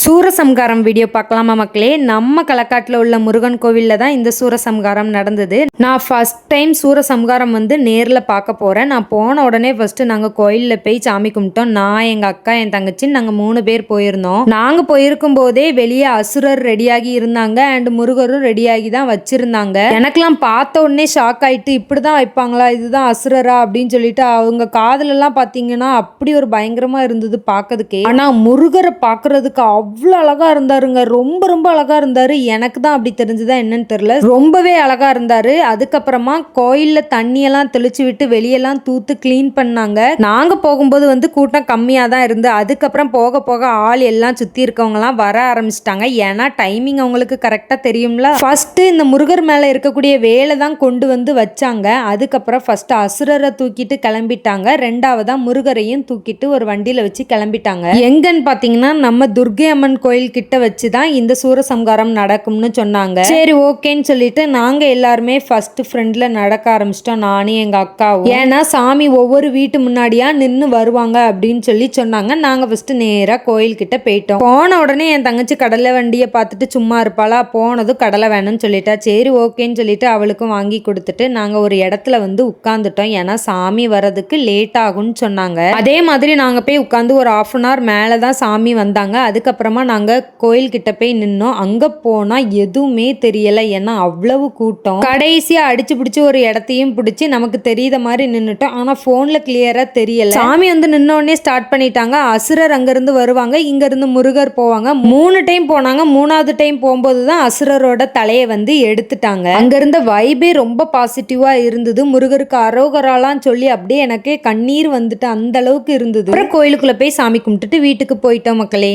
Soorasamharam video பார்க்கலாமா மக்களே? நம்ம களக்காட்டில் உள்ள முருகன் கோவிலில் தான் இந்த சூரசம்காரம் நடந்தது. நான் ஃபர்ஸ்ட் டைம் சூரசம்காரம் நேரில் பார்க்க போகிறேன். நான் போன உடனே ஃபஸ்ட்டு நாங்கள் கோயிலில் போய் சாமி கும்பிட்டோம். நான், எங்கள் அக்கா, என் தங்கச்சி, நாங்கள் 3 பேர் போயிருந்தோம். நாங்கள் போயிருக்கும் போதே வெளியே அசுரர் ரெடியாகி இருந்தாங்க அண்ட் முருகரும் ரெடியாகி தான் வச்சுருந்தாங்க. எனக்கெல்லாம் பார்த்த உடனே ஷாக் ஆகிட்டு, இப்படி தான் வைப்பாங்களா, இதுதான் அசுரரா அப்படின்னு சொல்லிட்டு அவங்க காதலெல்லாம் பார்த்தீங்கன்னா அப்படி ஒரு பயங்கரமாக இருந்தது பார்க்கறதுக்கே. ஆனால் முருகரை பார்க்குறதுக்கு அவ்வளோ அழகா இருந்தாருங்க. ரொம்ப ரொம்ப அழகா இருந்தாரு. எனக்கு தான் அப்படி தெரிஞ்சுதான் என்னன்னு தெரியல, ரொம்பவே அழகா இருந்தாரு. அதுக்கப்புறமா கோயில்ல தண்ணியெல்லாம் தெளிச்சு விட்டு வெளியெல்லாம் தூத்து கிளீன் பண்ணாங்க. நாங்க போகும்போது கூட்டம் கம்மியா தான் இருந்து, அதுக்கப்புறம் போக போக ஆள் எல்லாம் சுத்தி இருக்கவங்க எல்லாம் வர ஆரம்பிச்சிட்டாங்க. ஏன்னா டைமிங் அவங்களுக்கு கரெக்டா தெரியும்ல. ஃபர்ஸ்ட் இந்த முருகர் மேல இருக்கக்கூடிய வேலை தான் கொண்டு வச்சாங்க. அதுக்கப்புறம் ஃபர்ஸ்ட் அசுரரை தூக்கிட்டு கிளம்பிட்டாங்க. ரெண்டாவதா முருகரையும் தூக்கிட்டு ஒரு வண்டியில வச்சு கிளம்பிட்டாங்க. எங்கன்னு பாத்தீங்கன்னா நம்ம துர்கை அம்மன் கோயில் கிட்ட வச்சு தான் இந்த சூரசம்காரம் நடக்கும்னு சொன்னாங்க. சரி ஓகேன்னு சொல்லிட்டு நாங்க எல்லாருமே ஃபர்ஸ்ட் ஃப்ரெண்ட்ல நடக்க ஆரம்பிச்சிட்டோம், நானும் எங்க அக்காவும். ஏன்னா சாமி ஒவ்வொரு வீட்டு முன்னாடியா நின்று வருவாங்க அப்படின்னு சொன்னாங்க. நாங்க ஃபர்ஸ்ட் நேரா கோயில் கிட்ட போயிட்டோம். போன உடனே என் தங்கச்சி கடலை வண்டியை பார்த்துட்டு சும்மா இருப்பாளா, போனதும் கடலை வேணும்னு சொல்லிட்டா. சரி ஓகேன்னு சொல்லிட்டு அவளுக்கும் வாங்கி கொடுத்துட்டு நாங்க ஒரு இடத்துல உட்காந்துட்டோம். ஏன்னா சாமி வர்றதுக்கு லேட் ஆகும்னு சொன்னாங்க. அதே மாதிரி நாங்க போய் உட்காந்து ஒரு 1/2 hour மேலதான் சாமி வந்தாங்க. அதுக்கப்புறமா நாங்கள் கோயில்கிட்ட போய் நின்னோம். அங்கே போனால் எதுவுமே தெரியலை, ஏன்னா அவ்வளவு கூட்டம். கடைசியாக அடிச்சு பிடிச்சி ஒரு இடத்தையும் பிடிச்சி நமக்கு தெரியுத மாதிரி நின்றுட்டோம். ஆனால் ஃபோனில் கிளியராக தெரியல. சாமி நின்னோடனே ஸ்டார்ட் பண்ணிட்டாங்க. அசுரர் அங்கேருந்து வருவாங்க, இங்கேருந்து முருகர் போவாங்க. 3 டைம் போனாங்க. 3வது டைம் போகும்போது தான் அசுரரோட தலையை எடுத்துட்டாங்க. அங்கேருந்த வைபே ரொம்ப பாசிட்டிவாக இருந்தது. முருகருக்கு அரோகராலாம் சொல்லி அப்படியே எனக்கே கண்ணீர் வந்துட்டு அந்த அளவுக்கு இருந்தது. அப்புறம் கோயிலுக்குள்ளே போய் சாமி கும்பிட்டுட்டு வீட்டுக்கு போயிட்டோம் மக்களே.